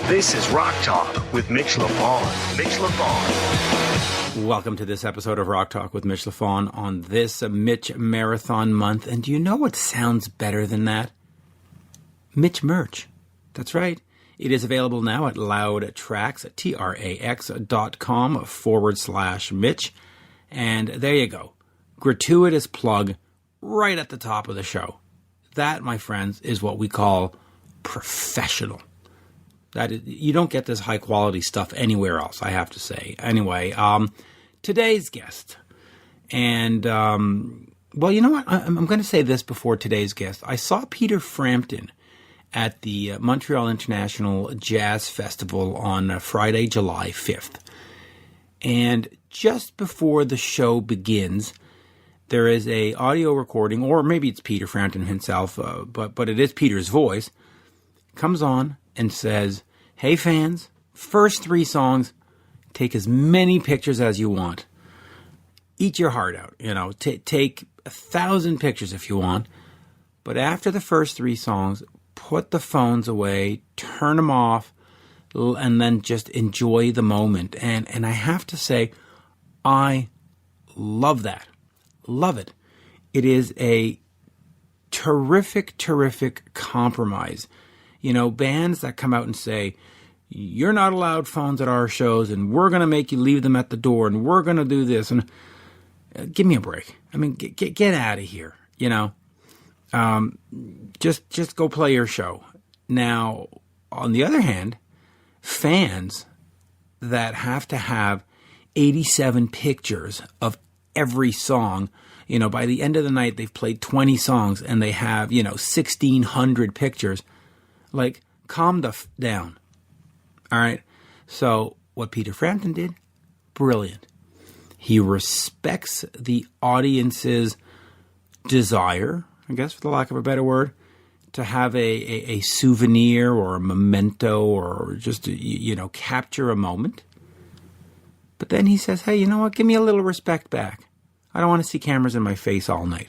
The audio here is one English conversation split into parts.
This is Rock Talk with Mitch Lafon. Mitch Lafon. Welcome to this episode of Rock Talk with Mitch Lafon on this Mitch Marathon Month. And do you know what sounds better than that? Mitch merch. That's right. It is available now at loudtrax, trax.com/Mitch. And there you go. Gratuitous plug right at the top of the show. That, my friends, is what we call professional. That is, you don't get this high quality stuff anywhere else, I have to say. Anyway, today's guest. And, well, you know what? I'm going to say this before today's guest. I saw Peter Frampton at the Montreal International Jazz Festival on Friday, July 5th. And just before the show begins, there is a audio recording, or maybe it's Peter Frampton himself, but it is Peter's voice, comes on and says, "Hey fans, first 3 songs, take as many pictures as you want. Eat your heart out, take 1,000 pictures if you want. But after the first 3 songs, put the phones away, turn them off, and then just enjoy the moment." And I have to say, I love that. Love it. It is a terrific, terrific compromise. Bands that come out and say, "You're not allowed phones at our shows, and we're going to make you leave them at the door, and we're going to do this." And give me a break. I mean, get out of here. Just go play your show. Now, on the other hand, fans that have to have 87 pictures of every song, by the end of the night, they've played 20 songs and they have, 1,600 pictures. Like, calm down. All right. So what Peter Frampton did, brilliant. He respects the audience's desire, I guess, for the lack of a better word, to have a souvenir or a memento or just to, capture a moment. But then he says, "Hey, you know what? Give me a little respect back. I don't want to see cameras in my face all night."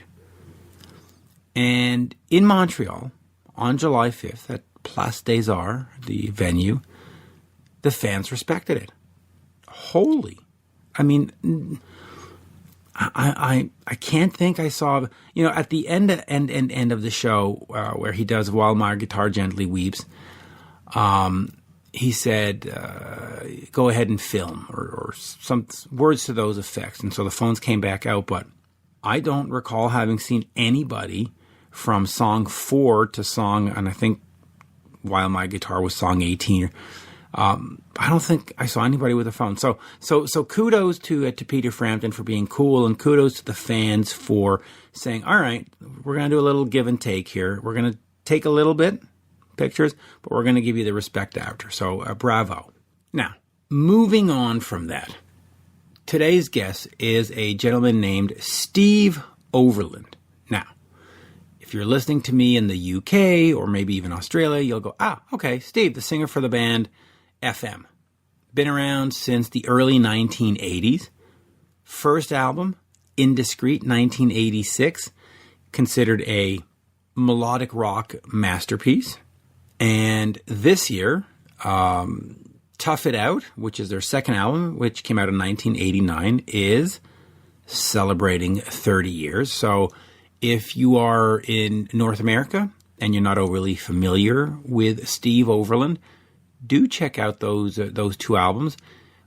And in Montreal, on July 5th, at Place des Arts, the venue, the fans respected it. Holy. I mean, I can't think I saw, at the end of the show where he does "While My Guitar Gently Weeps," he said, "Go ahead and film," or some words to those effects. And so the phones came back out, but I don't recall having seen anybody from song 4 to song, and I think "While My Guitar" was song 18. I don't think I saw anybody with a phone. So kudos to Peter Frampton for being cool, and kudos to the fans for saying, "All right, we're going to do a little give and take here. We're going to take a little bit pictures, but we're going to give you the respect after." So bravo. Now, moving on from that, today's guest is a gentleman named Steve Overland. Now, if you're listening to me in the UK or maybe even Australia, you'll go, okay, Steve, the singer for the band FM. Been around since the early 1980s. First album, Indiscreet, 1986, considered a melodic rock masterpiece. And this year, Tough It Out, which is their second album, which came out in 1989, is celebrating 30 years. So if you are in North America and you're not overly familiar with Steve Overland, do check out those 2 albums.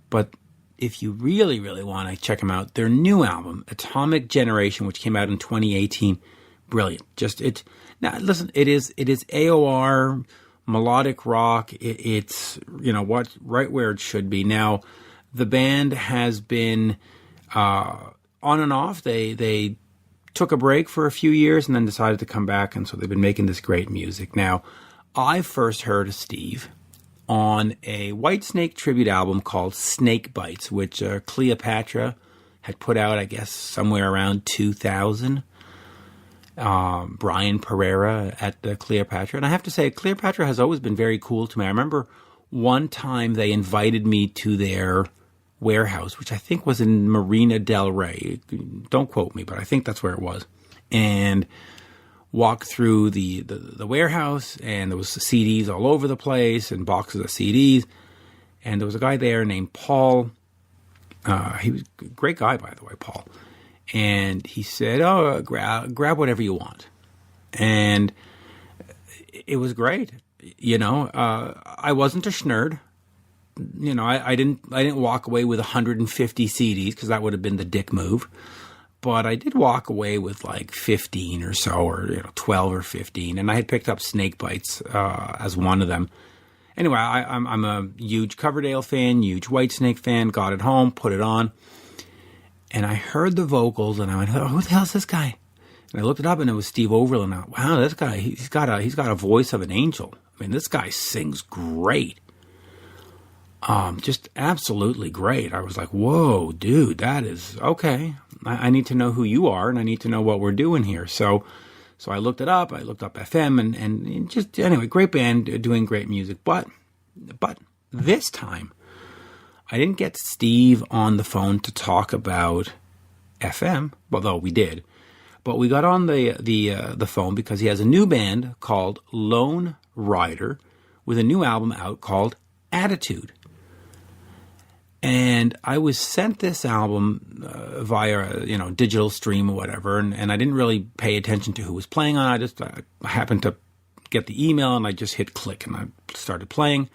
But if you really, really want to check them out, their new album, Atomic Generation, which came out in 2018, brilliant. Now listen, it is AOR, melodic rock. It's right where it should be. Now, the band has been on and off. They took a break for a few years and then decided to come back, and so they've been making this great music. Now, I first heard of Steve on a Whitesnake tribute album called Snake Bites, which Cleopatra had put out, I guess, somewhere around 2000. Brian Pereira at the Cleopatra. And I have to say, Cleopatra has always been very cool to me. I remember one time they invited me to their warehouse, which I think was in Marina del Rey. Don't quote me, but I think that's where it was. And walked through the warehouse, and there was CDs all over the place and boxes of CDs. And there was a guy there named Paul. He was a great guy, by the way, Paul. And he said, "Oh, grab whatever you want." And it was great. I wasn't a schnerd. I didn't walk away with 150 CDs because that would have been the dick move. But I did walk away with like 15 or so, or 12 or 15, and I had picked up Snake Bites as one of them. Anyway, I'm a huge Coverdale fan, huge Whitesnake fan. Got it home, put it on, and I heard the vocals, and I went, "Oh, who the hell's this guy?" And I looked it up, and it was Steve Overland. And wow, this guy, he's got a voice of an angel. I mean, this guy sings great. Just absolutely great. I was like, whoa, dude, that is okay. I need to know who you are, and I need to know what we're doing here. So I looked it up. I looked up FM, and just, anyway, great band doing great music. But this time, I didn't get Steve on the phone to talk about FM, although we did. But we got on the phone because he has a new band called Lonerider with a new album out called Attitude. And I was sent this album via, digital stream or whatever, and I didn't really pay attention to who was playing on it. I happened to get the email, and I just hit click, and I started playing.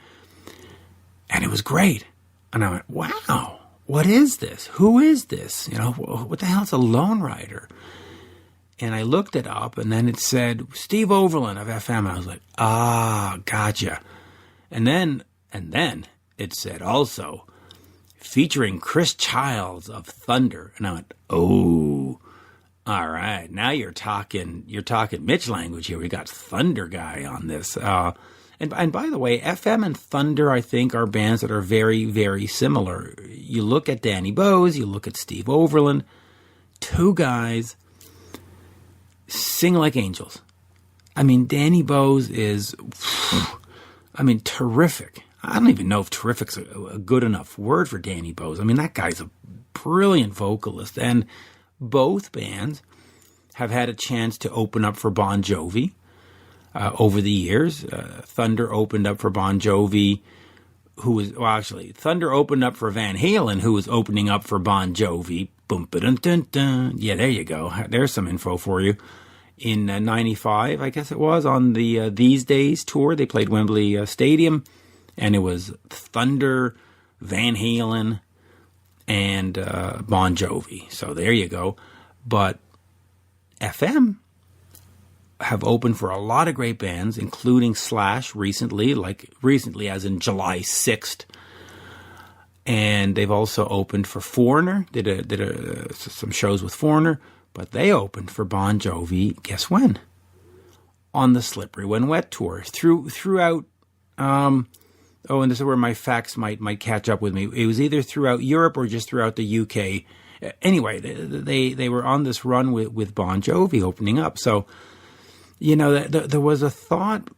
And it was great. And I went, wow, what is this? Who is this? What the hell is a Lonerider? And I looked it up, and then it said Steve Overland of FM. And I was like, gotcha. And then it said also featuring Chris Childs of Thunder. And I went, oh, all right. Now you're talking Mitch language here. We got Thunder guy on this. And by the way, FM and Thunder, I think, are bands that are very, very similar. You look at Danny Bowes, you look at Steve Overland, two guys sing like angels. I mean, Danny Bowes is, terrific. I don't even know if terrific's a good enough word for Danny Bowes. I mean, that guy's a brilliant vocalist. And both bands have had a chance to open up for Bon Jovi over the years. Thunder opened up for Bon Jovi, Thunder opened up for Van Halen, who was opening up for Bon Jovi. Boom, ba-dun, dun, dun. Yeah, there you go. There's some info for you. In 95, I guess it was, on the These Days tour, they played Wembley Stadium, and it was Thunder, Van Halen, and Bon Jovi. So there you go. But FM have opened for a lot of great bands, including Slash recently as in July 6th. And they've also opened for Foreigner, did some shows with Foreigner, but they opened for Bon Jovi, guess when? On the Slippery When Wet tour. Throughout, and this is where my facts might catch up with me. It was either throughout Europe or just throughout the UK. Anyway, they were on this run with Bon Jovi opening up. So, there was a thought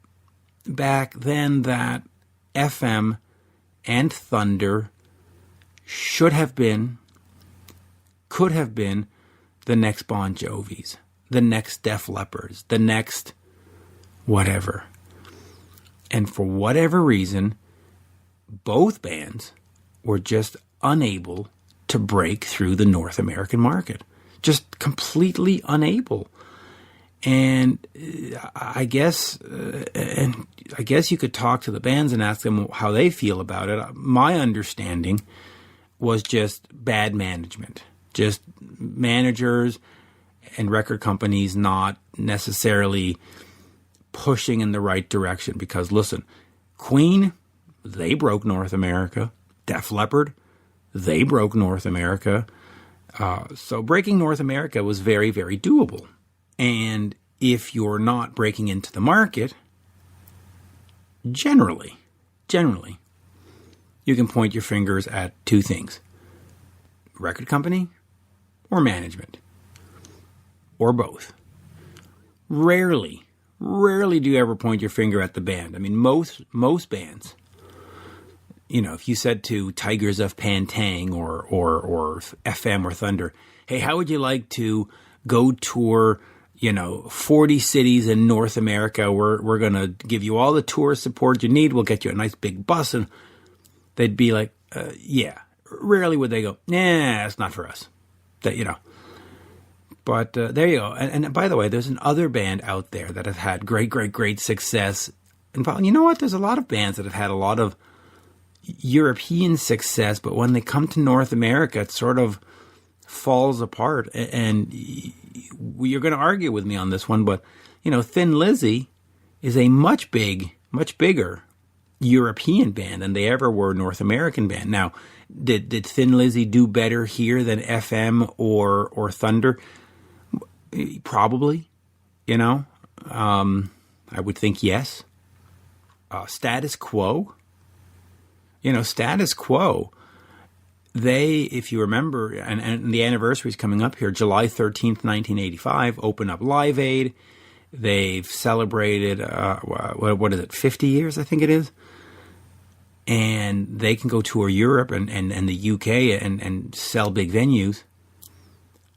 back then that FM and Thunder could have been the next Bon Jovis, the next Def Leppards, the next whatever. And for whatever reason, both bands were just unable to break through the North American market. Just completely unable. And I guess you could talk to the bands and ask them how they feel about it. My understanding was just bad management, just managers and record companies not necessarily pushing in the right direction. Because listen, Queen, they broke North America. Def Leppard, they broke North America. So breaking North America was very, very doable. And if you're not breaking into the market, generally, you can point your fingers at two things: record company or management, or both. Rarely do you ever point your finger at the band. I mean, most bands, if you said to Tigers of Pantang or FM or Thunder, hey, how would you like to go tour 40 cities in North America. We're going to give you all the tourist support you need. We'll get you a nice big bus. And they'd be like, yeah. Rarely would they go, nah, it's not for us. But there you go. And by the way, there's another band out there that have had great, great, great success. And you know what? There's a lot of bands that have had a lot of European success, but when they come to North America, it sort of falls apart. And you're going to argue with me on this one, but Thin Lizzy is a much bigger European band than they ever were North American band. Now, did Thin Lizzy do better here than FM or Thunder? Probably. I would think yes. Status Quo. Status Quo, they, if you remember, and the anniversary is coming up here, July 13th, 1985, open up Live Aid. They've celebrated, 50 years, I think it is. And they can go tour Europe and the UK and sell big venues.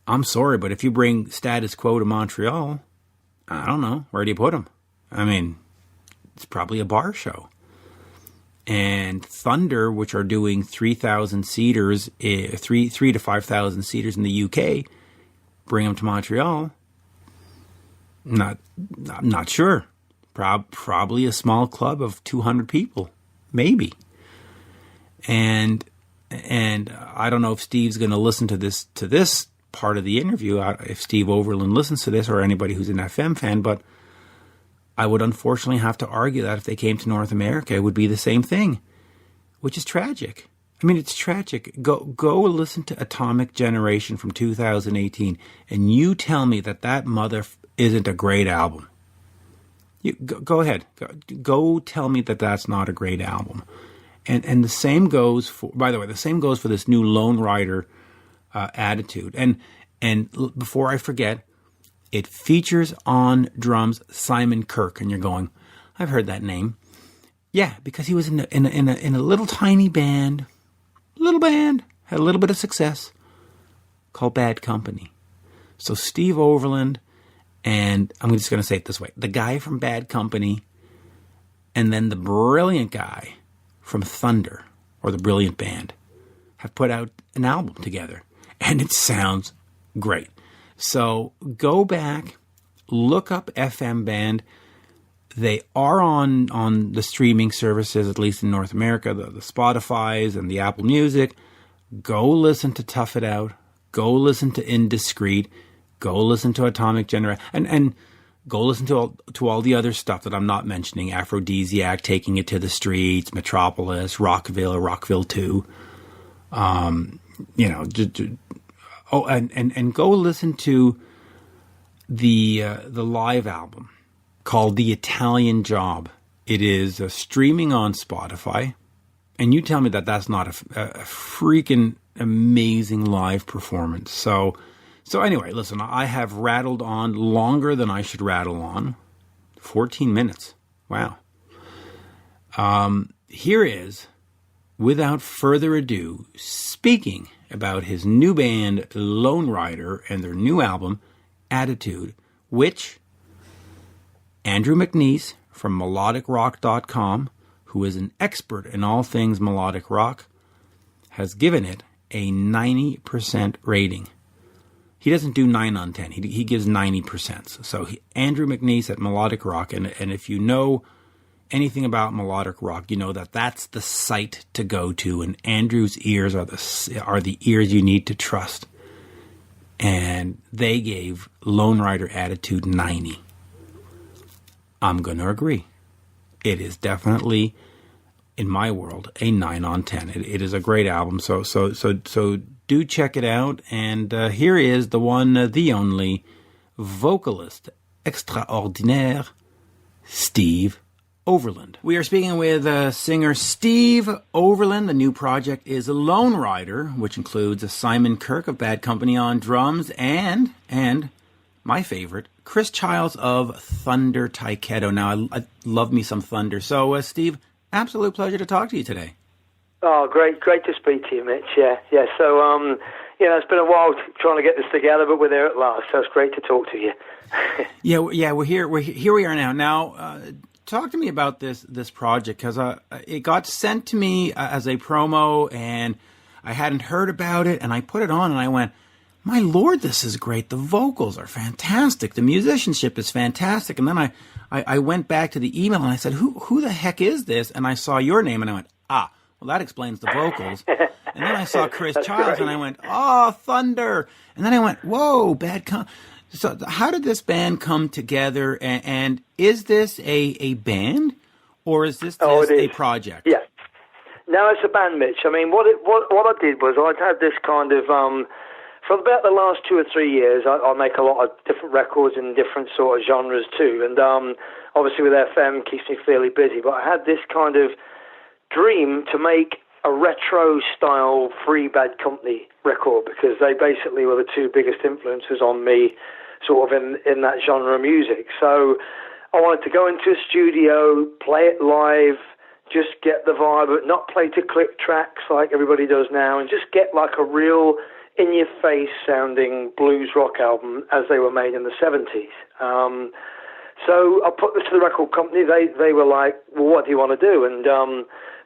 I'm sorry, but if you bring Status Quo to Montreal, I don't know, where do you put them? I mean, it's probably a bar show. And Thunder, which are doing 3,000 seaters, 3 to 5,000 seaters in the UK, bring them to Montreal. I'm not sure. Probably a small club of 200 people, maybe. And I don't know if Steve's going to listen to this part of the interview. If Steve Overland listens to this, or anybody who's an FM fan, but I would unfortunately have to argue that if they came to North America, it would be the same thing, which is tragic. I mean, it's tragic. Go listen to Atomic Generation from 2018, and you tell me that mother isn't a great album. Go ahead. Go tell me that that's not a great album. And the same goes for, by the way, this new Lonerider attitude. And before I forget, it features on drums Simon Kirke, and you're going, I've heard that name. Yeah, because he was in a little tiny band, had a little bit of success, called Bad Company. So Steve Overland, and I'm just going to say it this way, the guy from Bad Company, and then the brilliant guy from Thunder, or the brilliant band, have put out an album together, and it sounds great. So go back, look up FM Band. They are on the streaming services, at least in North America, the Spotifys and the Apple Music. Go listen to Tough It Out. Go listen to Indiscreet. Go listen to Atomic Generation. And go listen to all the other stuff that I'm not mentioning. Aphrodisiac, Taking It to the Streets, Metropolis, Rockville 2. And go listen to the live album called The Italian Job. It is streaming on Spotify, and you tell me that that's not a freaking amazing live performance. So anyway, listen, I have rattled on longer than I should rattle on. 14 minutes. Wow. Here is, without further ado, speaking about his new band, Lonerider, and their new album, Attitude, which Andrew McNiece from melodicrock.com, who is an expert in all things melodic rock, has given it a 90% rating. He doesn't do 9 on 10. He gives 90%. So Andrew McNiece at Melodic Rock, and if you know anything about melodic rock, you know that that's the site to go to, and Andrew's ears are the ears you need to trust. And they gave Lonerider Attitude 90. I'm going to agree. It is definitely, in my world, a 9 on 10. It is a great album. So do check it out. And here is the one, the only vocalist extraordinaire, Steve Overland. We are speaking with singer Steve Overland. The new project is Lonerider, which includes Simon Kirke of Bad Company on drums and my favorite, Chris Childs of Thunder Taiketo. Now, I love me some Thunder. So, Steve, absolute pleasure to talk to you today. Oh, great to speak to you, Mitch. Yeah. So, it's been a while trying to get this together, but we're there at last. So it's great to talk to you. Yeah. We're here. Here we are now. Now, talk to me about this project, because it got sent to me as a promo, and I hadn't heard about it, and I put it on, and I went, my Lord, this is great. The vocals are fantastic. The musicianship is fantastic. And then I went back to the email, and I said, who the heck is this? And I saw your name, and I went, well, that explains the vocals. And then I saw Chris Childs, great. and I went, oh, Thunder. And then I went, whoa, So how did this band come together, and is this a band, or is this just a project? Yeah. No, it's a band, Mitch. I mean, what I did was I'd had this kind of, for about the last 2 or 3 years, I make a lot of different records in different sort of genres too, and obviously with FM keeps me fairly busy, but I had this kind of dream to make a retro-style Free Bad Company record, because they basically were the two biggest influences on me sort of in that genre of music. So I wanted to go into a studio, play it live, just get the vibe, but not play to click tracks like everybody does now, and just get like a real in-your-face sounding blues rock album as they were made in the 70s. So I put this to the record company. They were like, well, what do you want to do? And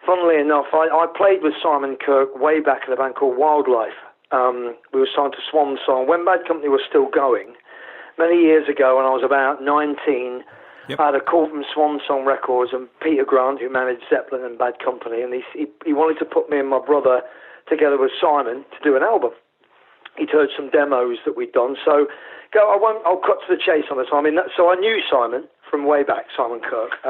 funnily enough, I played with Simon Kirke way back in a band called Wildlife. We were signed to Swan Song when Bad Company was still going. Many years ago, when I was about 19, Yep. I had a call from Swan Song Records, and Peter Grant, who managed Zeppelin and Bad Company, and he wanted to put me and my brother together with Simon to do an album. He'd heard some demos that we'd done, so I'll cut to the chase on this. I mean, so I knew Simon from way back, Simon Kirke,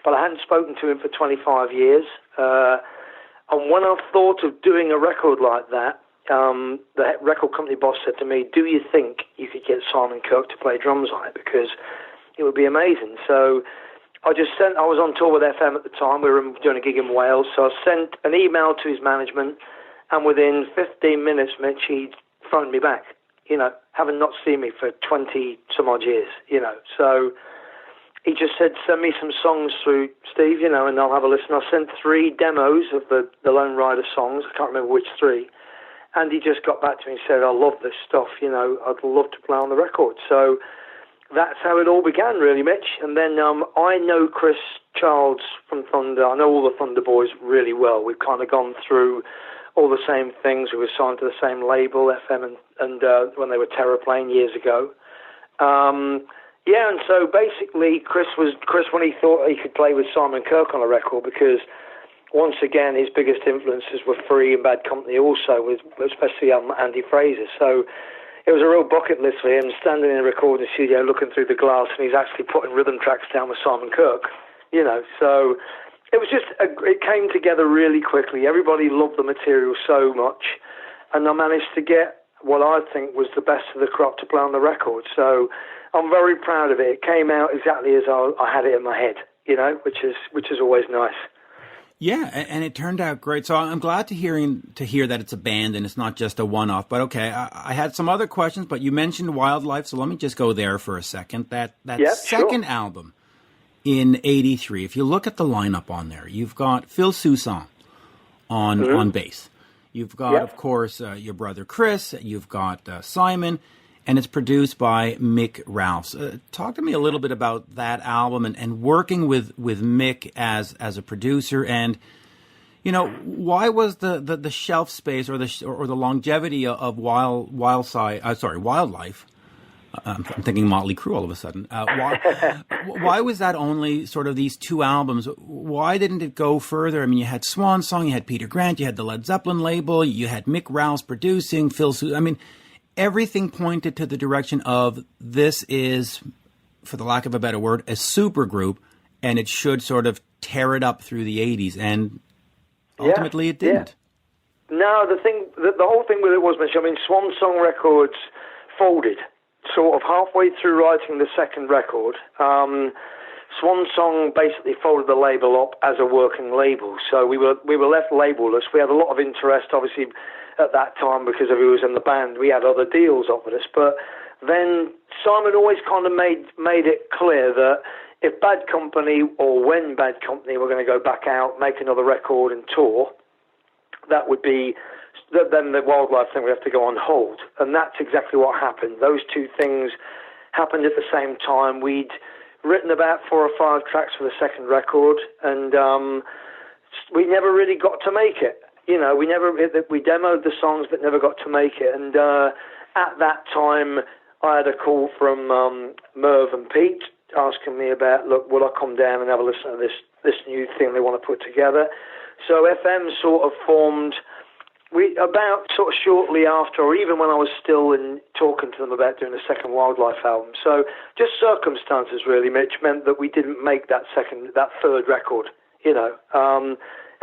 but I hadn't spoken to him for 25 years. And when I thought of doing a record like that, the record company boss said to me, do you think you could get Simon Kirke to play drums on it? Because it would be amazing. So I was on tour with FM at the time. We were doing a gig in Wales. So I sent an email to his management, and within 15 minutes, Mitch, he phoned me back, having not seen me for 20 some odd years, So he just said, send me some songs through, Steve, and I'll have a listen. I sent 3 demos of the Lonerider songs. I can't remember which 3. And he just got back to me and said, I love this stuff, I'd love to play on the record. So that's how it all began, really, Mitch. And then I know Chris Childs from Thunder. I know all the Thunder boys really well. We've kind of gone through all the same things. We were signed to the same label, FM, and when they were Terraplane years ago. And so basically Chris, when he thought he could play with Simon Kirke on a record, because once again, his biggest influences were Free and Bad Company also, especially Andy Fraser. So it was a real bucket list for him, standing in a recording studio looking through the glass, and he's actually putting rhythm tracks down with Simon Kirke, So it was just, it came together really quickly. Everybody loved the material so much, and I managed to get what I think was the best of the crop to play on the record. So I'm very proud of it. It came out exactly as I had it in my head, which is always nice. Yeah, and it turned out great. So I'm glad to hear that it's a band and it's not just a one-off. But okay, I had some other questions, but you mentioned Wildlife, so let me just go there for a second. That second album in '83, if you look at the lineup on there, you've got Phil Soussan on bass. You've got, of course, your brother Chris. You've got Simon. And it's produced by Mick Rouse. Talk to me a little bit about that album and working with Mick as a producer, and why was the shelf space or the longevity of Wildlife? I'm thinking Motley Crue all of a sudden. Why was that only sort of these 2 albums? Why didn't it go further? I mean, you had Swan Song, you had Peter Grant, you had the Led Zeppelin label, you had Mick Rouse producing, Phil Soussan. I mean, everything pointed to the direction of this is, for the lack of a better word, a super group, and it should sort of tear it up through the 80s, and ultimately it didn't. Yeah. No, the whole thing with it was, I mean, Swan Song Records folded sort of halfway through writing the second record. Swan Song basically folded the label up as a working label, so we were left labelless. We had a lot of interest, obviously, at that time because of who was in the band. We had other deals offered us, but then Simon always kind of made it clear that if Bad Company, or when Bad Company were going to go back out, make another record and tour, that would be, then the Wildlife thing would have to go on hold. And that's exactly what happened. Those 2 things happened at the same time. We'd written about 4 or 5 tracks for the second record, and we never really got to make it. We demoed the songs but never got to make it. And at that time, I had a call from Merv and Pete asking me about, look, will I come down and have a listen to this new thing they want to put together? So FM sort of formed about sort of shortly after, or even when I was still talking to them about doing a second Wildlife album. So just circumstances really, Mitch, meant that we didn't make that third record.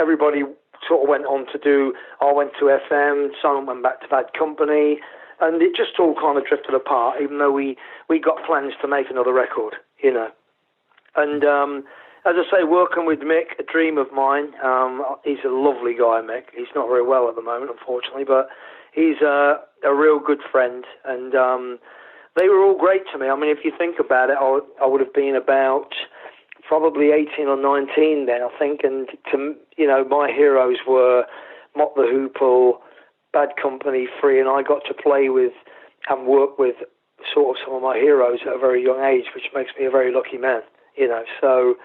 Everybody sort of went on to do. I went to FM, Simon went back to Bad Company, and it just all kind of drifted apart. Even though we got plans to make another record, And as I say, working with Mick, a dream of mine. He's a lovely guy, Mick. He's not very well at the moment, unfortunately, but he's a real good friend. And they were all great to me. I mean, if you think about it, I would have been about probably 18 or 19 then, I think. And my heroes were Mott the Hoople, Bad Company, Free, and I got to play with and work with sort of some of my heroes at a very young age, which makes me a very lucky man. So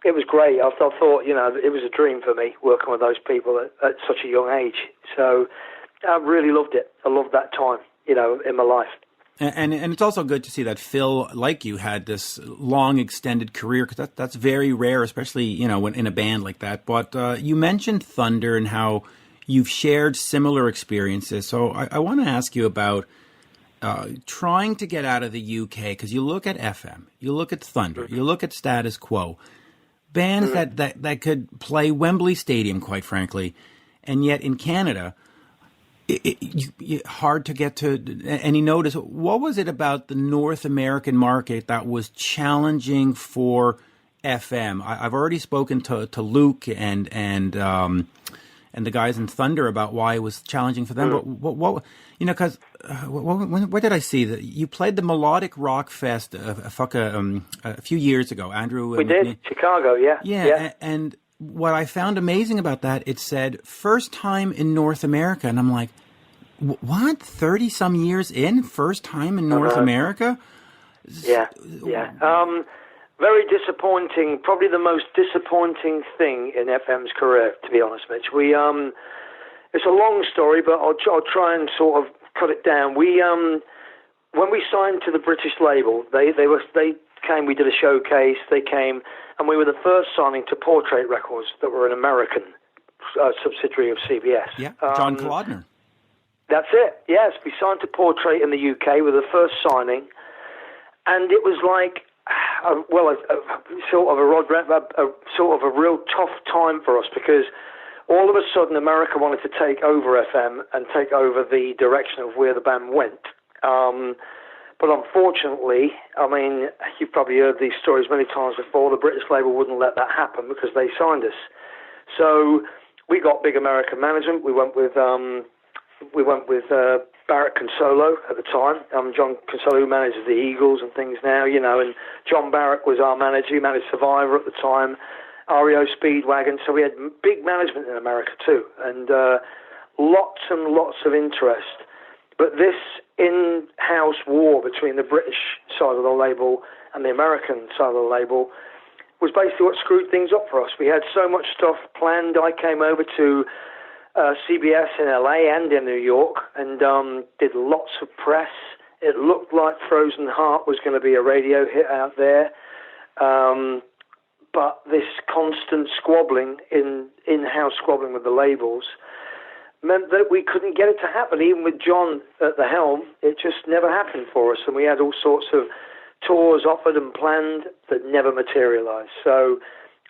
it was great. I thought, it was a dream for me working with those people at such a young age. So I really loved it. I loved that time, in my life. And it's also good to see that Phil, like you, had this long extended career, because that's very rare, especially, when in a band like that. But you mentioned Thunder and how you've shared similar experiences. So I want to ask you about trying to get out of the UK, because you look at FM, you look at Thunder, you look at Status Quo, bands that could play Wembley Stadium, quite frankly, and yet in Canada, hard to get to any notice. What was it about the North American market that was challenging for FM? I've already spoken to Luke and the guys in Thunder about why it was challenging for them. But what because what did I see? That you played the Melodic Rock Fest a few years ago, Andrew. We did, Chicago, yeah. Yeah, and what I found amazing about that, it said first time in North America, and I'm like, what? 30-some years in, first time in North America? Yeah. Very disappointing. Probably the most disappointing thing in FM's career, to be honest, Mitch. It's a long story, but I'll try and sort of cut it down. When we signed to the British label, they came. We did a showcase. They came, and we were the first signing to Portrait Records, that were an American subsidiary of CBS. Yeah, John Kalodner. That's it. Yes, we signed to Portrait in the UK with the first signing, and it was like, sort of a real tough time for us, because all of a sudden America wanted to take over FM and take over the direction of where the band went. But unfortunately, I mean, you've probably heard these stories many times before, the British label wouldn't let that happen because they signed us. So we got big American management. We went with Barrett Consolo at the time. John Consolo, who manages the Eagles and things now, and John Barrett was our manager. He managed Survivor at the time, REO Speedwagon. So we had big management in America too, and lots and lots of interest. But this in-house war between the British side of the label and the American side of the label was basically what screwed things up for us. We had so much stuff planned. I came over to CBS in LA and in New York and did lots of press. It looked like Frozen Heart was going to be a radio hit out there. But this constant squabbling, in-house squabbling with the labels, meant that we couldn't get it to happen. Even with John at the helm, it just never happened for us. And we had all sorts of tours offered and planned that never materialized. So,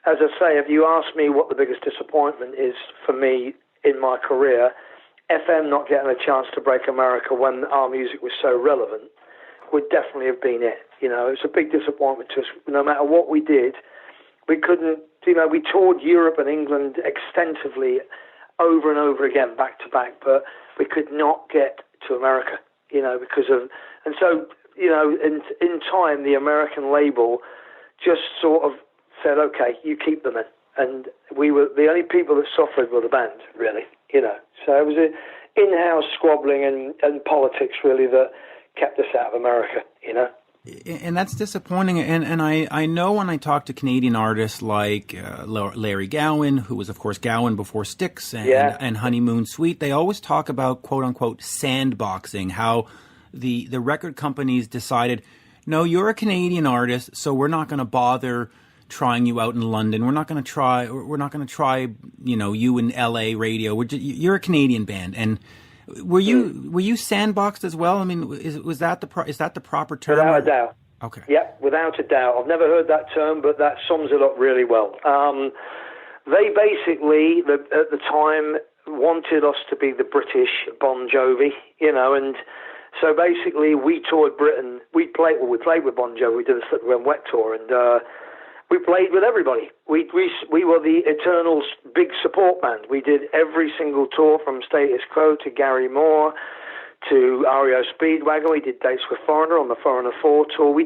as I say, if you ask me what the biggest disappointment is for me in my career, FM not getting a chance to break America when our music was so relevant would definitely have been it. It's a big disappointment to us. No matter what we did, we couldn't, we toured Europe and England extensively over and over again, back to back, but we could not get to America, because of, and so, in time, the American label just sort of said, okay, you keep them in. And we were the only people that suffered were the band, really, So it was an in-house squabbling and politics, really, that kept us out of America, And that's disappointing. And I know when I talk to Canadian artists like Larry Gowan, who was, of course, Gowan before Styx and Honeymoon Suite, they always talk about, quote unquote, sandboxing, how the record companies decided, no, you're a Canadian artist, so we're not going to bother trying you out in London. We're not going to try, you in LA radio. You're a Canadian band. And were you sandboxed as well? I mean, is that the proper term? Without a doubt. Okay. Yeah, without a doubt. I've never heard that term, but that sums it up really well. They basically, at the time, wanted us to be the British Bon Jovi, and so basically we toured Britain. We played with Bon Jovi. We did a Slippery When Wet tour, and we played with everybody. We were the eternal big support band. We did every single tour from Status Quo to Gary Moore to REO Speedwagon. We did dates with Foreigner on the Foreigner 4 tour. We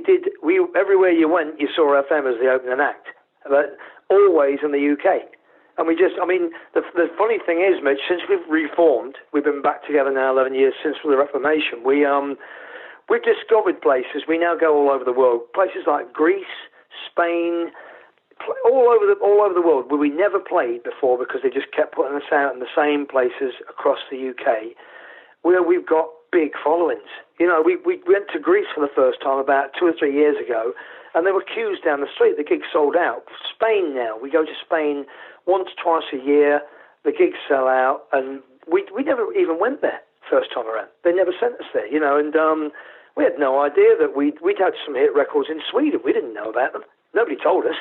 everywhere you went, you saw FM as the opening act, but always in the UK. And the funny thing is, Mitch, since we've reformed, we've been back together now 11 years since the Reformation. We've discovered places. We now go all over the world. Places like Greece, Spain, all over the world where we never played before because they just kept putting us out in the same places across the UK where we've got big followings. We went to Greece for the first time about 2 or 3 years ago, and there were queues down the street. The gigs sold out. Spain now, we go to Spain once, twice a year. The gigs sell out, and we never even went there first time around. They never sent us there, and we had no idea that we'd had some hit records in Sweden. We didn't know about them. Nobody told us.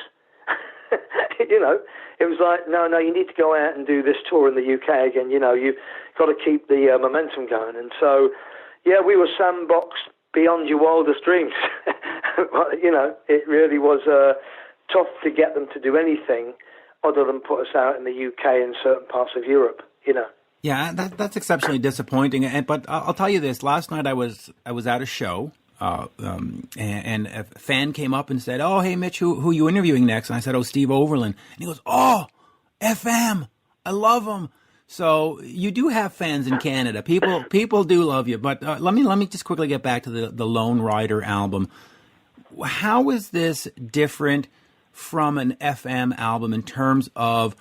It was like, no, you need to go out and do this tour in the UK again. You've got to keep the momentum going. And so, we were sandboxed beyond your wildest dreams. It really was tough to get them to do anything other than put us out in the UK and certain parts of Europe, Yeah, that's exceptionally disappointing. But I'll tell you this: last night I was at a show, and a fan came up and said, "Oh, hey Mitch, who are you interviewing next?" And I said, "Oh, Steve Overland." And he goes, "Oh, FM, I love him." So you do have fans in Canada. People do love you. But let me just quickly get back to the Lonerider album. How is this different from an FM album in terms of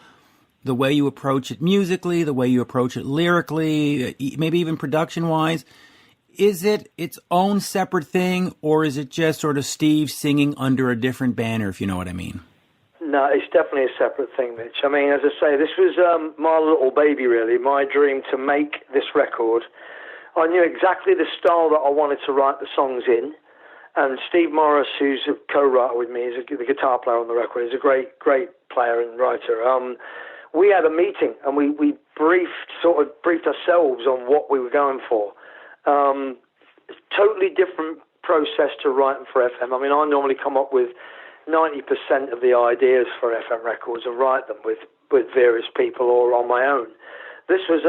the way you approach it musically, the way you approach it lyrically, maybe even production-wise? Is it its own separate thing, or is it just sort of Steve singing under a different banner, if you know what I mean? No, it's definitely a separate thing, Mitch. I mean, as I say, this was my little baby, really, my dream to make this record. I knew exactly the style that I wanted to write the songs in, and Steve Morris, who's a co-writer with me, is the guitar player on the record. He's a great player and writer. We had a meeting, and we briefed ourselves on what we were going for. Totally different process to writing for FM. I mean, I normally come up with 90% of the ideas for FM records and write them with various people or on my own. This was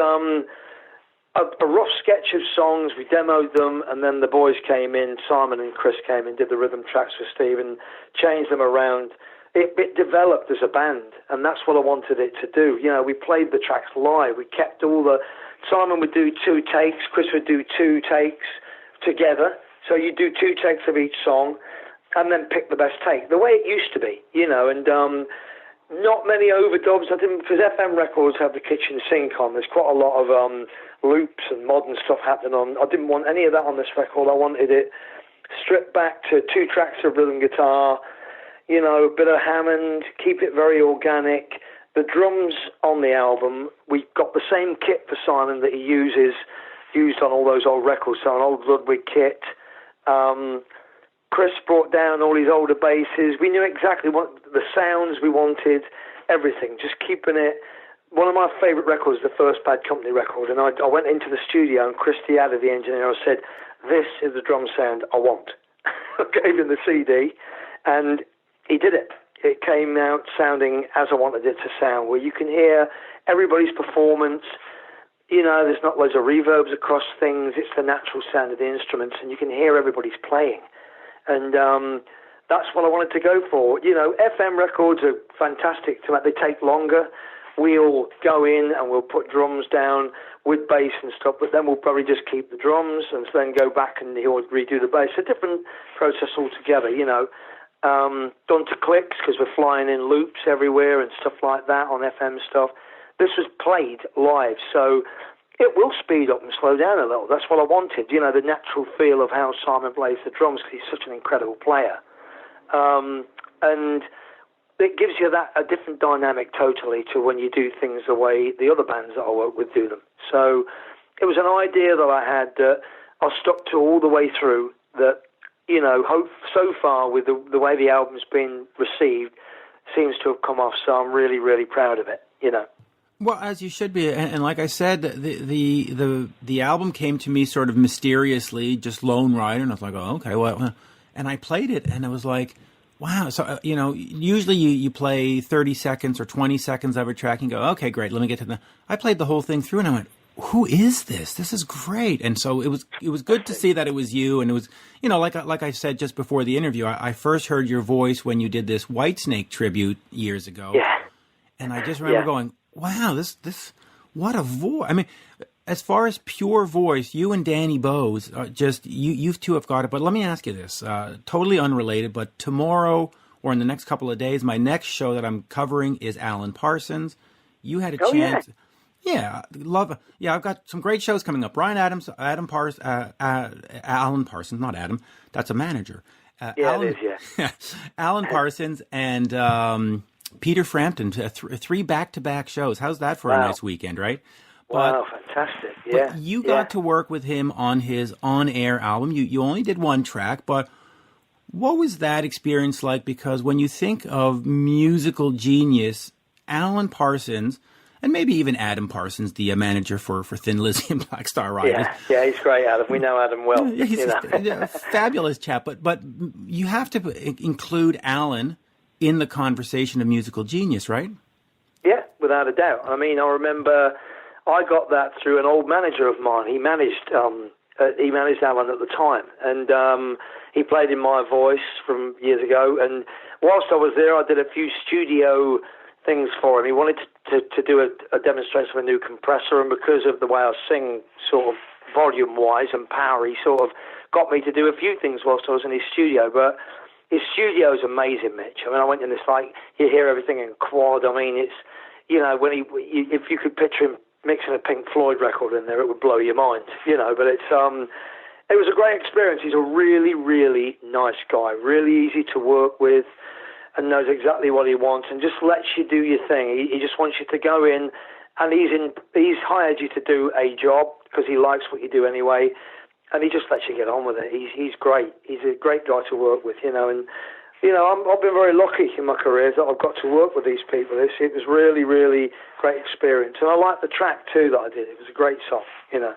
a rough sketch of songs. We demoed them, and then the boys came in, Simon and Chris came in, did the rhythm tracks for Steve and changed them around. It developed as a band, and that's what I wanted it to do. We played the tracks live. We kept Simon would do 2 takes, Chris would do 2 takes together. So you do 2 takes of each song, and then pick the best take, the way it used to be, and not many overdubs. Because FM records have the kitchen sink on. There's quite a lot of loops and modern stuff happening on. I didn't want any of that on this record. I wanted it stripped back to 2 tracks of rhythm guitar, a bit of Hammond, keep it very organic. The drums on the album, we got the same kit for Simon that he used on all those old records, so an old Ludwig kit. Chris brought down all his older basses. We knew exactly what the sounds we wanted, everything, just keeping it. One of my favourite records, the first Bad Company record, and I went into the studio and Chris Diada, the engineer, I said, "This is the drum sound I want." I gave him the CD, and he did it. It came out sounding as I wanted it to sound, where you can hear everybody's performance. There's not loads of reverbs across things. It's the natural sound of the instruments, and you can hear everybody's playing. And that's what I wanted to go for. FM records are fantastic to make. They take longer. we'll go in and we'll put drums down with bass and stuff, but then we'll probably just keep the drums and then go back and he'll redo the bass. A different process altogether, you know. Done to clicks because we're flying in loops everywhere and stuff like that on FM stuff. This was played live, so it will speed up and slow down a little. That's what I wanted, you know, the natural feel of how Simon plays the drums because he's such an incredible player. And it gives you a different dynamic totally to when you do things the way the other bands that I work with do them. So it was an idea that I had that I stuck to all the way through that, you know, so far with the way the album's been received seems to have come off, so I'm really, really proud of it, you know. Well, as you should be, and like I said, the album came to me sort of mysteriously, just Lonerider, and I was like, oh, okay, well, and I played it, and it was like, wow. So, you know, usually you play 30 seconds or 20 seconds of a track and go, okay, great, let me get to the... I played the whole thing through, and I went, who is this? This is great. And so it was good to see that it was you, and it was, you know, like I said just before the interview, I first heard your voice when you did this Whitesnake tribute years ago. Yeah. And I just remember going, wow, this, what a voice. I mean, as far as pure voice, you and Danny Bowes, you two have got it. But let me ask you this, totally unrelated, but tomorrow or in the next couple of days, my next show that I'm covering is Alan Parsons. You had a chance. Yeah, love. Yeah, I've got some great shows coming up. Alan Parsons, not Adam. That's a manager. Alan, it is, yeah. Alan Parsons and Peter Frampton, three back-to-back shows. How's that for a nice weekend, right? Wow, fantastic, yeah. But you got to work with him on his on-air album. You only did one track, but what was that experience like? Because when you think of musical genius, Alan Parsons, and maybe even Adam Parsons, the manager for Thin Lizzy and Black Star Riders. Yeah, he's great, Adam. We know Adam well. Yeah, he's a fabulous chap. But you have to include Alan in the conversation of musical genius, right? Yeah, without a doubt. I mean, I remember I got that through an old manager of mine. He managed Alan at the time, and he played in my voice from years ago. And whilst I was there, I did a few studio things for him. He wanted to do a demonstration of a new compressor, and because of the way I sing, sort of volume-wise and power, he sort of got me to do a few things whilst I was in his studio. But his studio is amazing, Mitch. I mean, I went in this, like, you hear everything in quad. I mean, it's, you know, if you could picture him mixing a Pink Floyd record in there, it would blow your mind, you know. But it was a great experience. He's a really, really nice guy, really easy to work with, and knows exactly what he wants and just lets you do your thing. He just wants you to go in, and he's hired you to do a job because he likes what you do anyway, and he just lets you get on with it. He's great. He's a great guy to work with, you know. And, you know, I've been very lucky in my career that I've got to work with these people. It was really, really great experience. And I liked the track, too, that I did. It was a great song, you know.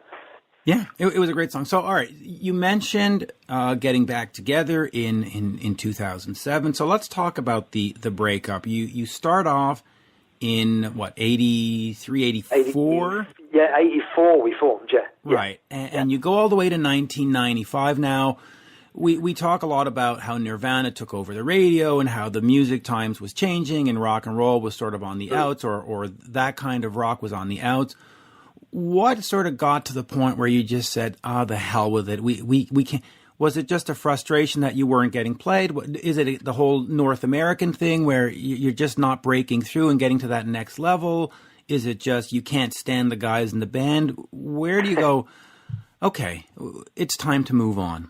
Yeah, it was a great song. So, all right, you mentioned getting back together in 2007. So let's talk about the breakup. You start off in, what, 83, 84? Yeah, 84 we formed, yeah. Right, and you go all the way to 1995 now. We talk a lot about how Nirvana took over the radio and how the music times was changing and rock and roll was sort of on the outs, or that kind of rock was on the outs. What sort of got to the point where you just said, the hell with it? We can't. Was it just a frustration that you weren't getting played? Is it the whole North American thing where you're just not breaking through and getting to that next level? Is it just you can't stand the guys in the band? Where do you go, okay, it's time to move on?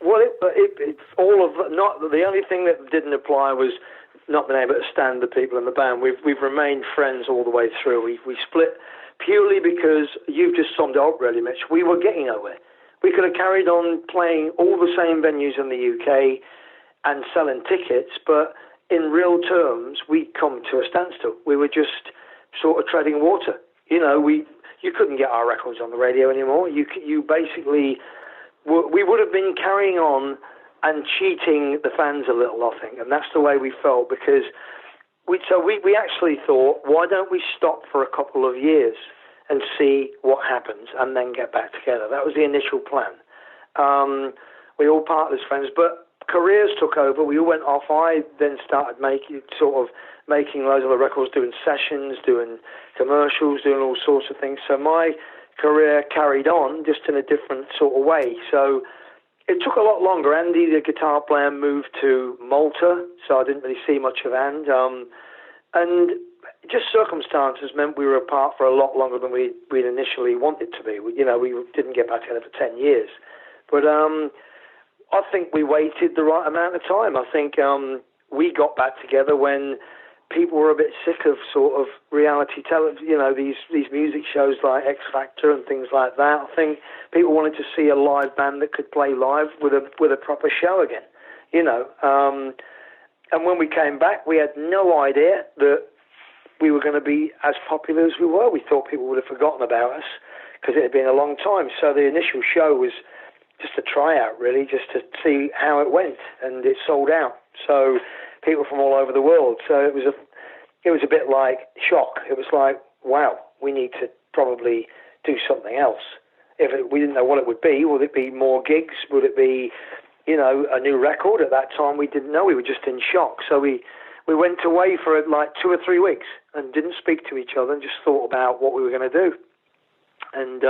Well, it's all of not the only thing that didn't apply was not being able to stand the people in the band. We've remained friends all the way through. We split purely because you've just summed it up, really, Mitch. We were getting nowhere. We could have carried on playing all the same venues in the UK and selling tickets, but in real terms, we'd come to a standstill. We were just sort of treading water. You know, you couldn't get our records on the radio anymore. You basically, we would have been carrying on and cheating the fans a little, I think, and that's the way we felt because we actually thought, why don't we stop for a couple of years and see what happens and then get back together? That was the initial plan. We all parted as friends, but careers took over. We all went off. I then started making loads of the records, doing sessions, doing commercials, doing all sorts of things. So my career carried on just in a different sort of way. So it took a lot longer. Andy, the guitar player, moved to Malta, so I didn't really see much of And. And just circumstances meant we were apart for a lot longer than we'd initially wanted to be. We didn't get back together for 10 years. But I think we waited the right amount of time. I think we got back together when people were a bit sick of sort of reality television, these music shows like X Factor and things like that. I think people wanted to see a live band that could play live with a proper show again, And when we came back, we had no idea that we were going to be as popular as we were. We thought people would have forgotten about us because it had been a long time. So the initial show was just a tryout, really, just to see how it went, and it sold out. So people from all over the world. So it was a bit like shock. It was like, wow, we need to probably do something else. We didn't know what it would be. Would it be more gigs? Would it be, a new record? At that time, we didn't know. We were just in shock. So we went away for like 2 or 3 weeks and didn't speak to each other and just thought about what we were going to do. And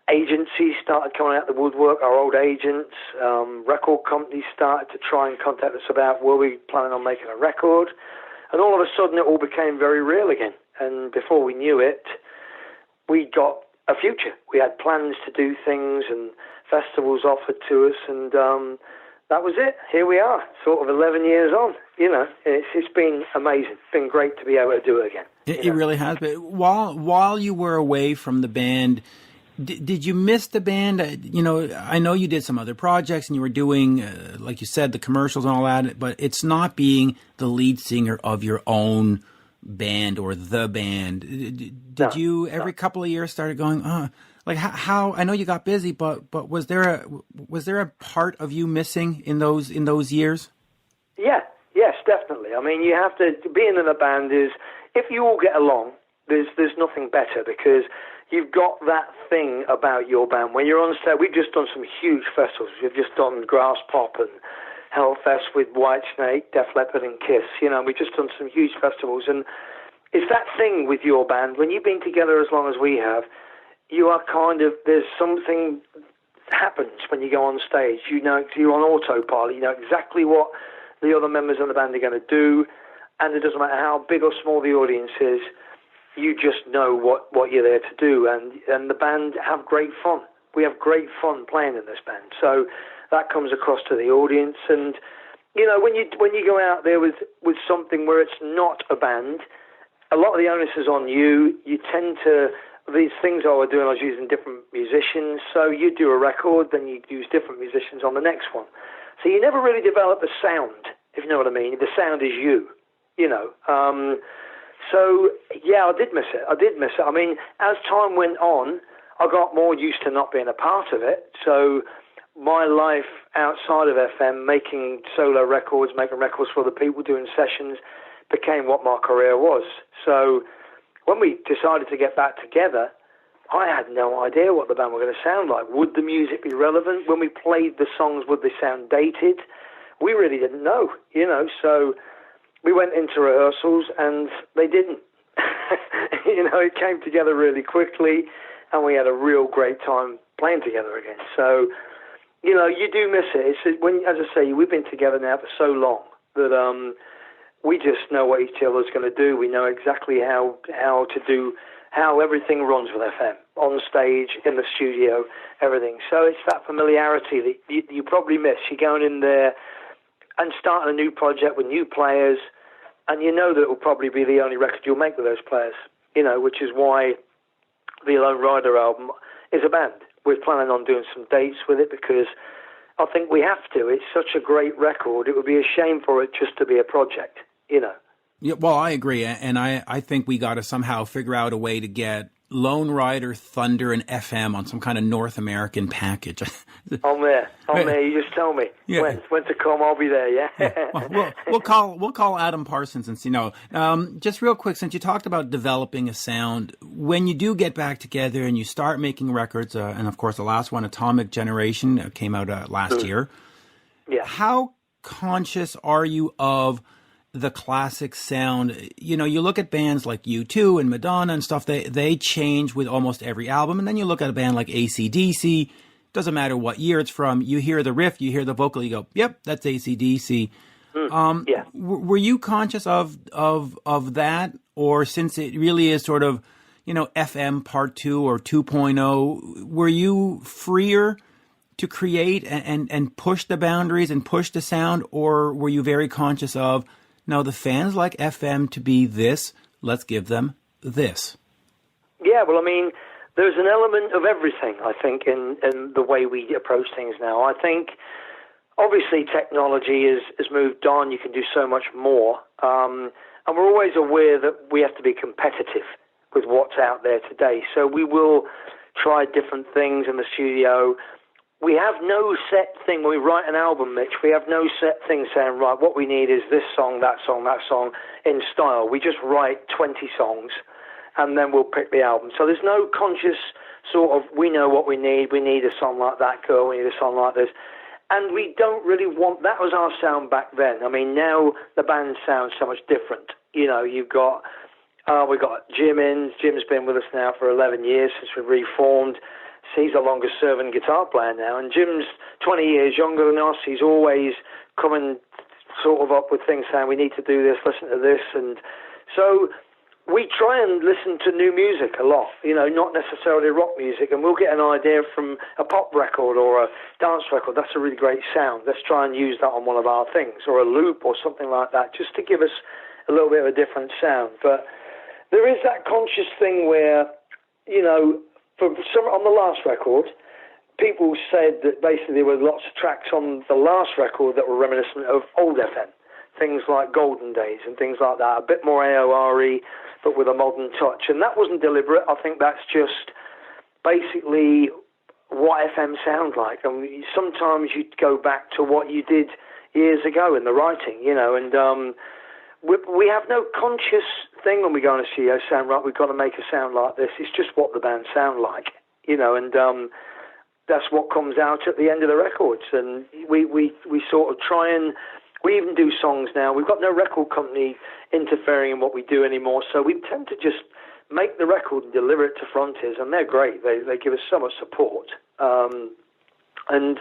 agencies started coming out the woodwork, our old agents. Record companies started to try and contact us about, were we planning on making a record? And all of a sudden, it all became very real again. And before we knew it, we got a future. We had plans to do things and festivals offered to us, and that was it. Here we are, sort of 11 years on. It's been amazing. It's been great to be able to do it again. It really has. But while you were away from the band, did you miss the band? I know you did some other projects and you were doing, like you said, the commercials and all that, but it's not being the lead singer of your own band or the band. Did you every couple of years started going, like how? I know you got busy, but was there a part of you missing in those years? Yeah, yes, definitely. I mean, you have to being in a band is, if you all get along, there's nothing better, because you've got that thing about your band. When you're on stage, we've just done some huge festivals. We've just done Grass Pop and Hellfest with Whitesnake, Def Leppard and Kiss. We've just done some huge festivals. And it's that thing with your band. When you've been together as long as we have, you are there's something happens when you go on stage. You're on autopilot. You know exactly what the other members of the band are going to do. And it doesn't matter how big or small the audience is. You just know what you're there to do, and the band have great fun. We have great fun playing in this band, so that comes across to the audience. And when you go out there with something where it's not a band, a lot of the onus is on you. You tend to these things I was doing. I was using different musicians, so you do a record, then you use different musicians on the next one. So you never really develop a sound, if you know what I mean. The sound is you. So, yeah, I did miss it. I mean, as time went on, I got more used to not being a part of it. So my life outside of FM, making solo records, making records for other people, doing sessions, became what my career was. So when we decided to get back together, I had no idea what the band were going to sound like. Would the music be relevant? When we played the songs, would they sound dated? We really didn't know, so we went into rehearsals and they didn't. It came together really quickly and we had a real great time playing together again. So, you do miss it. As I say, we've been together now for so long that we just know what each other's going to do. We know exactly how everything runs with FM, on stage, in the studio, everything. So it's that familiarity that you probably miss. You're going in there and starting a new project with new players, and you know that it will probably be the only record you'll make with those players, which is why the Lonerider album is a band. We're planning on doing some dates with it because I think we have to. It's such a great record. It would be a shame for it just to be a project, Yeah, well, I agree, and I think we got to somehow figure out a way to get Lonerider, Thunder, and FM on some kind of North American package. I'm there. You just tell me when to come. I'll be there. Yeah. Well, we'll call Adam Parsons and see. Just real quick, since you talked about developing a sound, when you do get back together and you start making records, and of course the last one, Atomic Generation, came out last year. Yeah. How conscious are you of the classic sound? You know, you look at bands like U2 and Madonna and stuff, they change with almost every album. And then you look at a band like AC/DC, doesn't matter what year it's from, you hear the riff, you hear the vocal, you go, yep, that's AC/DC. Yeah. Were you conscious of that? Or since it really is sort of, you know, FM Part 2 or 2.0, were you freer to create and push the boundaries and push the sound? Or were you very conscious of, no, the fans like FM to be this, let's give them this? Yeah, well, I mean, there's an element of everything, I think, in the way we approach things now. I think, obviously, technology has moved on. You can do so much more. And we're always aware that we have to be competitive with what's out there today. So we will try different things in the studio. We have no set thing. When we write an album, Mitch, we have no set thing saying, right, what we need is this song, that song in style. We just write 20 songs, and then we'll pick the album. So there's no conscious sort of, we know what we need a song like that girl, we need a song like this. And we don't really want, that was our sound back then. I mean, now the band sounds so much different. You know, we've got Jim in. Jim's been with us now for 11 years since we reformed. So he's the longest serving guitar player now. And Jim's 20 years younger than us. He's always coming sort of up with things saying, we need to do this, listen to this. And so we try and listen to new music a lot, you know, not necessarily rock music, and we'll get an idea from a pop record or a dance record. That's a really great sound. Let's try and use that on one of our things, or a loop or something like that, just to give us a little bit of a different sound. But there is that conscious thing where, you know, on the last record, people said that basically there were lots of tracks on the last record that were reminiscent of old FM, things like Golden Days and things like that, a bit more AOR-y, but with a modern touch. And that wasn't deliberate. I think that's just basically what FM sound like. And sometimes you go back to what you did years ago in the writing, you know, and we have no conscious thing when we go in a studio saying, right, we've got to make a sound like this. It's just what the band sound like, you know, and that's what comes out at the end of the records. And we sort of try and, we even do songs now. We've got no record company interfering in what we do anymore, so we tend to just make the record and deliver it to frontiers, and they're great. They give us so much support. And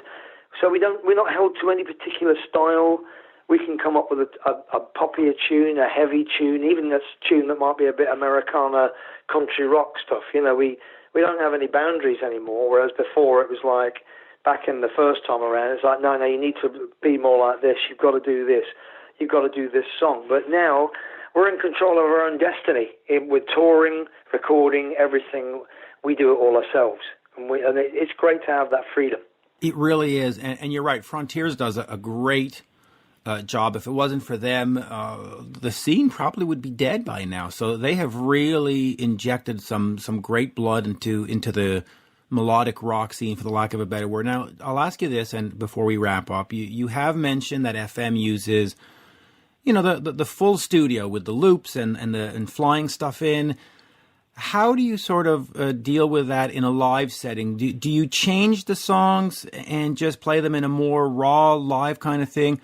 so we're not held to any particular style. We can come up with a poppier tune, a heavy tune, even a tune that might be a bit Americana country rock stuff. You know, we don't have any boundaries anymore, whereas before it was like, back in the first time around, it's like, no, you need to be more like this. You've got to do this. You've got to do this song. But now we're in control of our own destiny. With touring, recording, everything, we do it all ourselves. And it's great to have that freedom. It really is. And you're right. Frontiers does a great job. If it wasn't for them, the scene probably would be dead by now. So they have really injected some great blood into the melodic rock scene, for the lack of a better word. Now, I'll ask you this, and before we wrap up, you have mentioned that FM uses, you know, the full studio with the loops and flying stuff in. How do you sort of deal with that in a live setting? Do you change the songs and just play them in a more raw live kind of thing?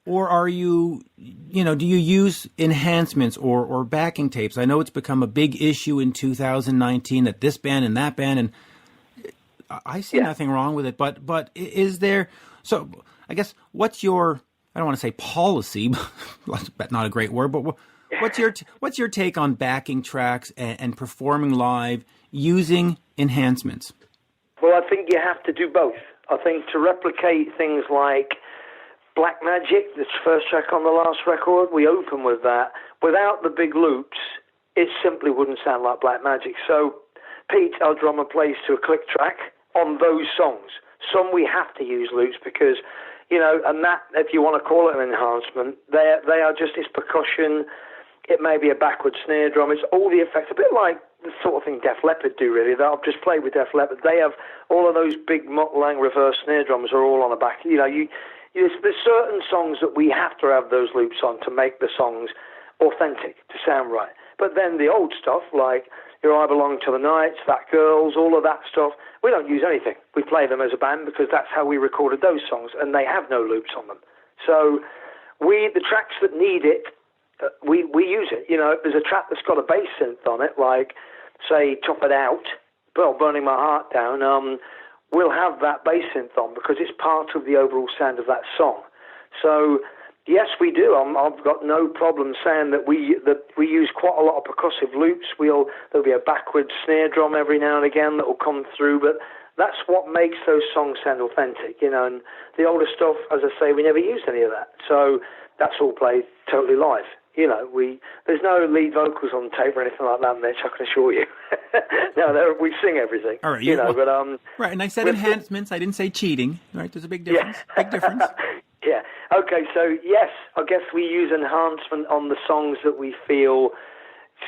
Or are you, you know, do you use enhancements or backing tapes? I know it's become a big issue in 2019 that this band and that band, and I see nothing wrong with it, but is there, so I guess what's your, I don't want to say policy, but not a great word, but what's your take on backing tracks and performing live using enhancements? Well, I think you have to do both. I think to replicate things like Black Magic, the first track on the last record, we open with that. Without the big loops, it simply wouldn't sound like Black Magic. So Pete, our drummer, plays to a click track on those songs. Some we have to use loops because, you know, and that, if you want to call it an enhancement, they are just, it's percussion. It may be a backward snare drum. It's all the effects, a bit like the sort of thing Def Leppard do, really. I've just played with Def Leppard. They have all of those big Mutt Lang reverse snare drums are all on the back. You know, there's certain songs that we have to have those loops on to make the songs authentic, to sound right. But then the old stuff, like Here I Belong to the Nights, That Girls, all of that stuff. We don't use anything. We play them as a band because that's how we recorded those songs, and they have no loops on them. So the tracks that need it, we use it. You know, if there's a track that's got a bass synth on it, like, say, Top It Out, well, Burning My Heart Down, we'll have that bass synth on because it's part of the overall sound of that song. So, yes, we do. I've got no problem saying that we use quite a lot of percussive loops. There'll be a backwards snare drum every now and again that will come through, but that's what makes those songs sound authentic, you know. And the older stuff, as I say, we never used any of that. So that's all played totally live. You know, there's no lead vocals on tape or anything like that, Mitch, I can assure you. No, we sing everything. All right, you know, but right, and I said enhancements. I didn't say cheating. Right, there's a big difference. Yeah. Big difference. Yeah. Okay. So yes, I guess we use enhancement on the songs that we feel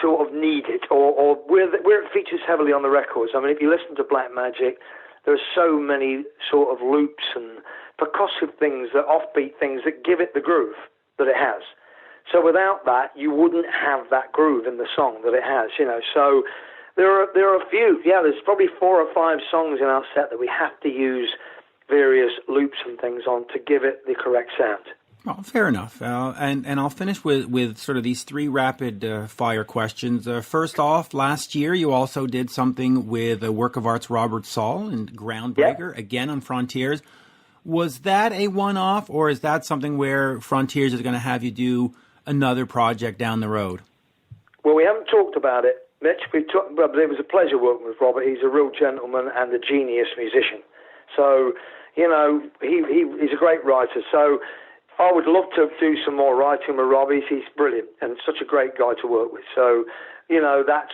sort of need it, or where it features heavily on the records. I mean, if you listen to Black Magic, there are so many sort of loops and percussive things, that offbeat things that give it the groove that it has. So without that, you wouldn't have that groove in the song that it has, you know. So there are a few. Yeah, there's probably 4 or 5 songs in our set that we have to use various loops and things on to give it the correct sound. Well, fair enough. And I'll finish with sort of these 3 rapid fire questions. First off, last year you also did something with a Work of Art's Robert Saul and Groundbreaker, again on Frontiers. Was that a one-off, or is that something where Frontiers is going to have you do another project down the road? Well, we haven't talked about it, Mitch. But it was a pleasure working with Robert. He's a real gentleman and a genius musician. So, you know, he's a great writer. So I would love to do some more writing with Robbie. He's brilliant and such a great guy to work with. So, you know, that's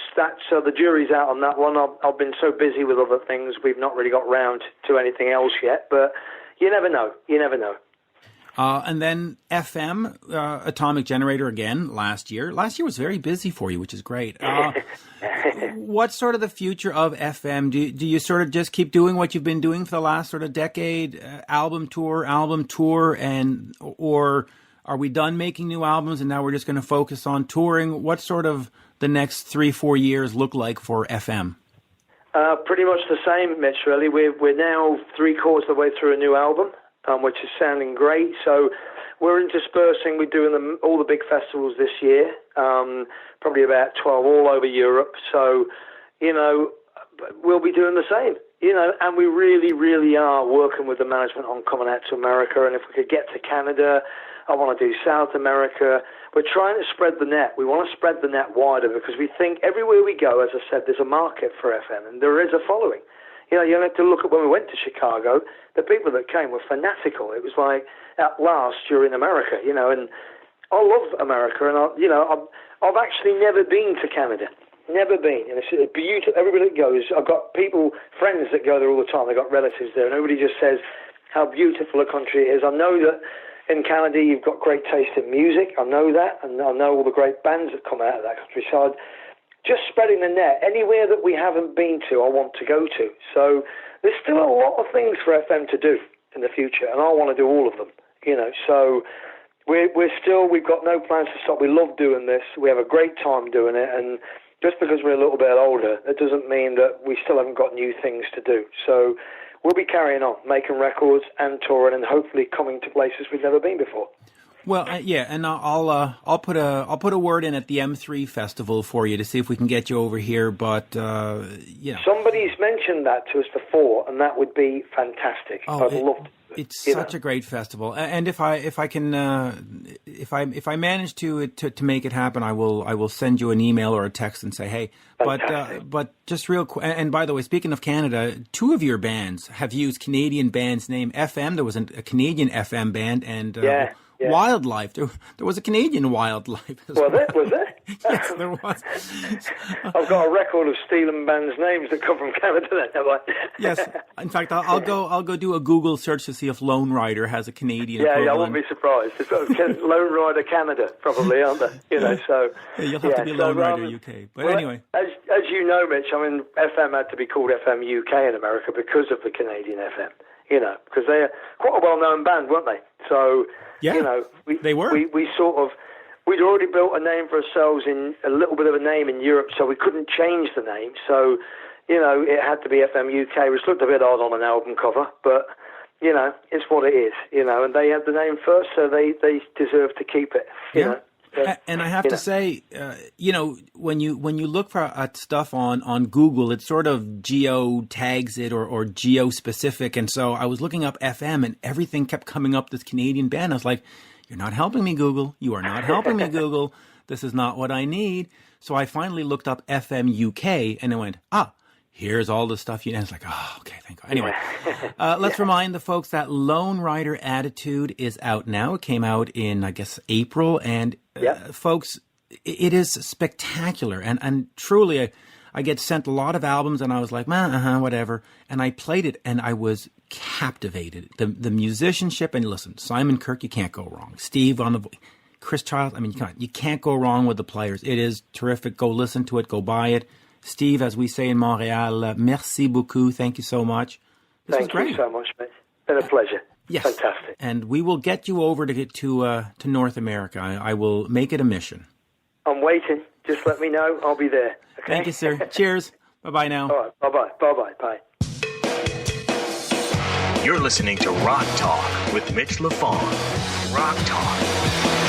the jury's out on that one. I've been so busy with other things, we've not really got round to anything else yet. But you never know. You never know. And then FM, Atomic Generator again last year. Last year was very busy for you, which is great. What's sort of the future of FM? Do you sort of just keep doing what you've been doing for the last sort of decade, album tour, and or are we done making new albums and now we're just going to focus on touring? What sort of the next 3-4 years look like for FM? Pretty much the same, Mitch, really. We're now 3/4 of the way through a new album, which is sounding great. So we're interspersing. We're doing all the big festivals this year, probably about 12 all over Europe. So, you know, we'll be doing the same, you know, and we really, really are working with the management on coming out to America. And if we could get to Canada, I want to do South America. We're trying to spread the net. We want to spread the net wider because we think everywhere we go, as I said, there's a market for FM and there is a following. You know, you have to look at when we went to Chicago, the people that came were fanatical. It was like, at last, you're in America, you know, and I love America, and I've actually never been to Canada. Never been. And it's beautiful. Everybody that goes, I've got friends that go there all the time. They've got relatives there, and everybody just says how beautiful a country it is. I know that in Canada you've got great taste in music. I know that, and I know all the great bands that come out of that country. So just spreading the net. Anywhere that we haven't been to, I want to go to. So there's still a lot of things for FM to do in the future, and I want to do all of them, you know. So we've got no plans to stop. We love doing this. We have a great time doing it, and just because we're a little bit older, it doesn't mean that we still haven't got new things to do. So we'll be carrying on, making records and touring, and hopefully coming to places we've never been before. Well, yeah, and I'll put a word in at the M3 festival for you to see if we can get you over here. But yeah, somebody's mentioned that to us before, and that would be fantastic. I'd love to. It's such a great festival, and if I manage to make it happen, I will send you an email or a text and say, hey. But just real quick, and by the way, speaking of Canada, 2 of your bands have used Canadian bands' name. FM, there was a Canadian FM band, and Wildlife. There was a Canadian Wildlife as well. Was there? Yes, there was. I've got a record of stealing bands' names that come from Canada then, have I? Yes. In fact, I'll go do a Google search to see if Lonerider has a Canadian equivalent. Yeah, I wouldn't be surprised. It's Lonerider Canada, probably, aren't they? You know, so... Yeah, you'll have to be Lonerider UK. But anyway... As you know, Mitch, I mean, FM had to be called FM UK in America because of the Canadian FM, you know, because they're quite a well-known band, weren't they? So... Yeah, they were. We sort of we'd already built a name for ourselves, in a little bit of a name in Europe, so we couldn't change the name. So, it had to be FM UK, which looked a bit odd on an album cover, but, it's what it is, and they had the name first, so they deserve to keep it, you know. And I have to say, when you look for at stuff on Google, it sort of geo tags it or geo specific. And so I was looking up FM, and everything kept coming up this Canadian band. I was like, "You're not helping me, Google. You are not helping me, Google. This is not what I need." So I finally looked up FM UK, and it went, here's all the stuff and it's like, okay, thank God. Anyway, let's remind the folks that Lonerider Attitude is out now. It came out in, I guess, April. And folks, it is spectacular. And truly, I get sent a lot of albums and I was like, whatever. And I played it and I was captivated. The musicianship, and listen, Simon Kirke, you can't go wrong. Steve on the Chris Child, you can't go wrong with the players. It is terrific. Go listen to it. Go buy it. Steve, as we say in Montreal, merci beaucoup. Thank you so much. Thank you so much, mate. It's been a pleasure. Yes. Fantastic. And we will get you over to North America. I will make it a mission. I'm waiting. Just let me know. I'll be there. Okay? Thank you, sir. Cheers. Bye-bye now. All right. Bye-bye. Bye-bye. Bye. You're listening to Rock Talk with Mitch Lafon. Rock Talk.